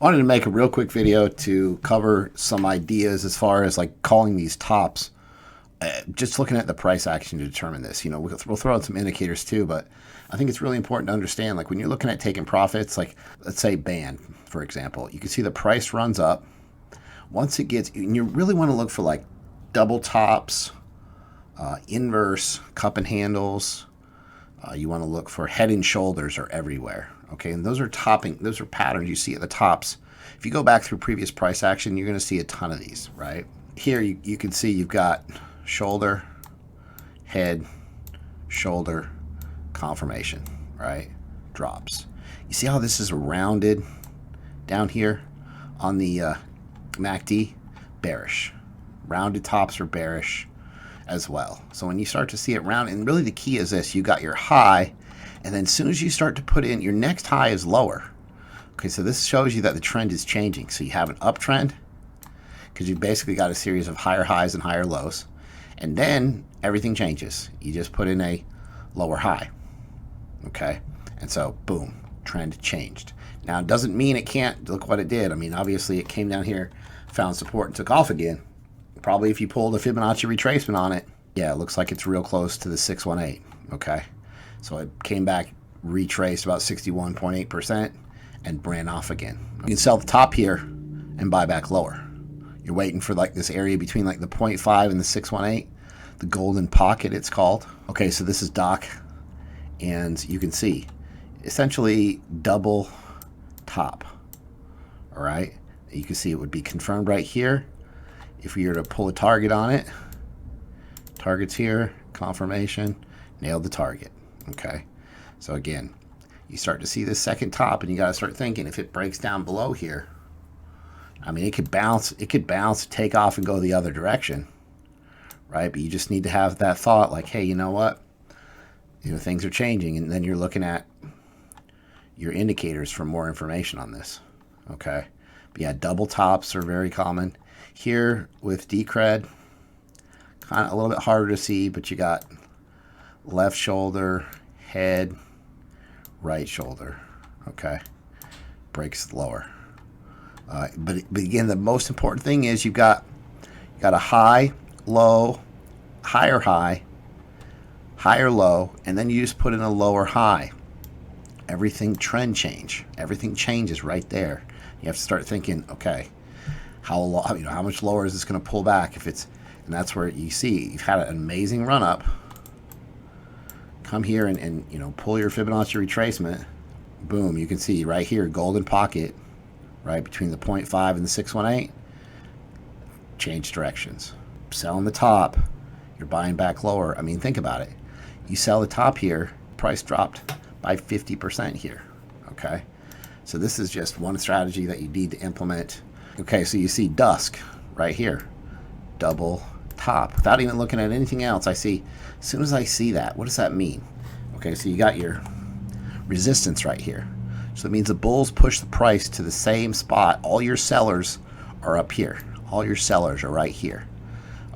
Wanted to make a real quick video to cover some ideas as far as like calling these tops. Just looking at the price action to determine this. You know, we'll throw out some indicators too, but I think it's really important to understand, like when you're looking at taking profits, like let's say band, for example, you can see the price runs up. Once it gets, and you really want to look for like double tops, inverse cup and handles. You want to look for head and shoulders are everywhere. Okay, and those are patterns you see at the tops. If you go back through previous price action, you're going to see a ton of these, right? Here you can see you've got shoulder, head, shoulder, confirmation, right? Drops. You see how this is rounded down here on the MACD? Bearish. Rounded tops are bearish as well. So when you start to see it round, and really the key is this, you got your high, and then as soon as you start to put in, your next high is lower. Okay, so this shows you that the trend is changing. So you have an uptrend, because you basically got a series of higher highs and higher lows, and then everything changes. You just put in a lower high, okay? And so, boom, trend changed. Now, it doesn't mean it can't, look what it did. I mean, obviously it came down here, found support, and took off again. Probably if you pulled a Fibonacci retracement on it, yeah, it looks like it's real close to the 618, okay? So it came back, retraced about 61.8%, and ran off again. You can sell the top here and buy back lower. You're waiting for like this area between like the 0.5 and the 618, the golden pocket it's called. Okay, so this is Doc, and you can see essentially double top, all right? You can see it would be confirmed right here. If we were to pull a target on it, target's here, confirmation, nailed the target, okay? So again, you start to see this second top, and you got to start thinking, if it breaks down below here, I mean, it could bounce, take off and go the other direction, right? But you just need to have that thought like, hey, you know what? You know, things are changing, and then you're looking at your indicators for more information on this, okay? But yeah, double tops are very common. Here with Decred, kind of a little bit harder to see, but you got left shoulder, head, right shoulder, okay? Breaks lower. But again, the most important thing is you got a high, low, higher high, higher low, and then you just put in a lower high. Everything trend change. Everything changes right there. You have to start thinking, okay, how much lower is this going to pull back? If it's, and that's where you see you've had an amazing run up. Come here and you know, pull your Fibonacci retracement. Boom, you can see right here, golden pocket, right between the 0.5 and the 618. Change directions. Selling the top, you're buying back lower. I mean, think about it. You sell the top here, price dropped by 50% here, okay? So this is just one strategy that you need to implement. Okay, so you see dusk right here, double top. Without even looking at anything else, I see, as soon as I see that, what does that mean? Okay, so you got your resistance right here. So it means the bulls push the price to the same spot. All your sellers are up here. All your sellers are right here,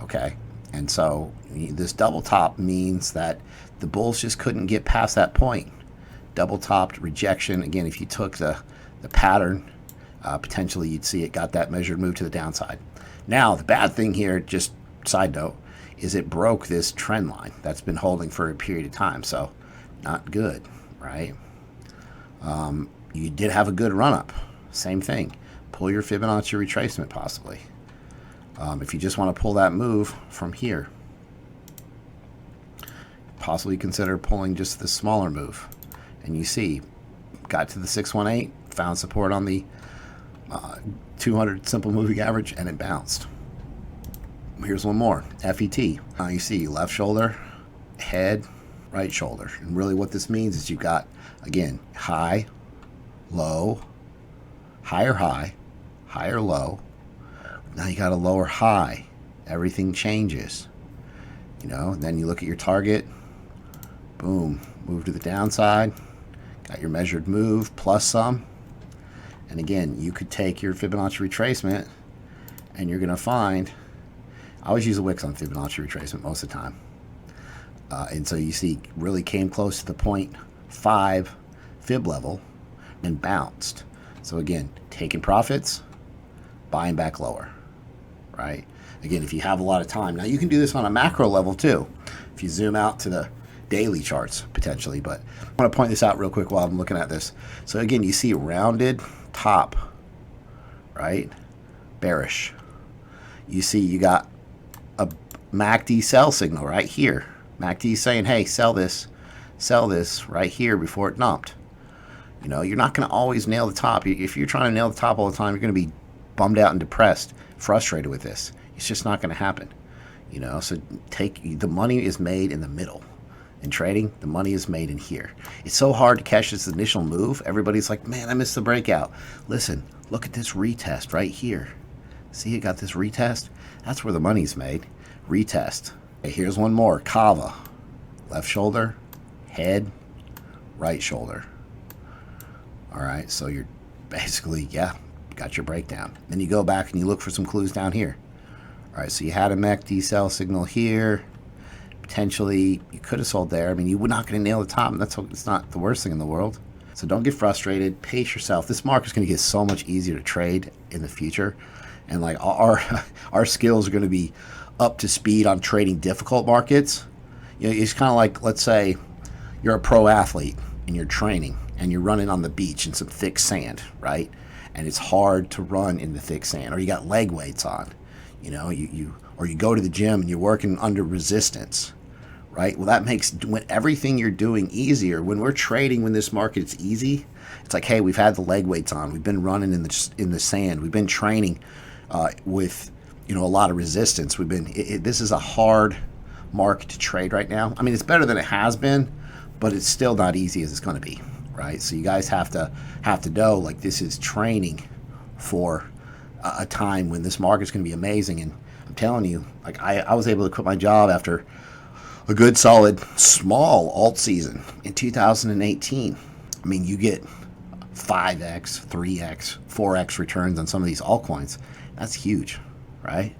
okay? And so this double top means that the bulls just couldn't get past that point. Double topped rejection. Again, if you took the pattern, potentially you'd see it got that measured move to the downside. Now, the bad thing here, just side note, is it broke this trend line that's been holding for a period of time. So not good, right? You did have a good run up. Same thing. Pull your Fibonacci retracement possibly. If you just want to pull that move from here, possibly consider pulling just the smaller move. And you see, got to the 618, found support on the 200 simple moving average, and it bounced. Here's one more, FET. You see left shoulder, head, right shoulder. And really what this means is you've got, again, high, low, higher high, higher low. Now you got a lower high. Everything changes. You know, then you look at your target, boom, move to the downside, got your measured move plus some. And again, you could take your Fibonacci retracement and you're going to find, I always use a Wix on Fibonacci retracement most of the time. And so you see really came close to the 0.5 fib level and bounced. So again, taking profits, buying back lower, right? Again, if you have a lot of time. Now you can do this on a macro level too, if you zoom out to the daily charts potentially, but I want to point this out real quick while I'm looking at this. So again, you see rounded top, right? Bearish. You see you got a MACD sell signal right here. MACD saying, hey, sell this right here before it dumped. You know, you're not going to always nail the top. If you're trying to nail the top all the time, you're going to be bummed out and depressed, frustrated with this. It's just not going to happen. You know, so the money is made in the middle. In trading, the money is made in here. It's so hard to catch this initial move. Everybody's like, man, I missed the breakout. Listen, look at this retest right here. See, it got this retest? That's where the money's made. Retest. Okay, here's one more. Kava. Left shoulder, head, right shoulder. All right, so you're basically, yeah, got your breakdown. Then you go back and you look for some clues down here. All right, so you had a MACD sell signal here. Potentially, you could have sold there. I mean, you're not going to nail the top. And it's not the worst thing in the world. So don't get frustrated. Pace yourself. This market's going to get so much easier to trade in the future. And like our skills are going to be up to speed on trading difficult markets. You know, it's kind of like, let's say you're a pro athlete and you're training and you're running on the beach in some thick sand, right? And it's hard to run in the thick sand, or you got leg weights on, you know, or you go to the gym and you're working under resistance, right? Well, that makes everything you're doing easier. When we're trading, when this market's easy, it's like, hey, we've had the leg weights on, we've been running in the sand, we've been training with, you know, a lot of resistance. This is a hard market to trade right now. I mean, it's better than it has been, but it's still not easy as it's going to be, right? So you guys have to know, like, this is training for a time when this market's going to be amazing. And I'm telling you, like, I was able to quit my job after a good solid small alt season in 2018. I mean, you get 5x, 3x, 4x returns on some of these altcoins. That's huge, right?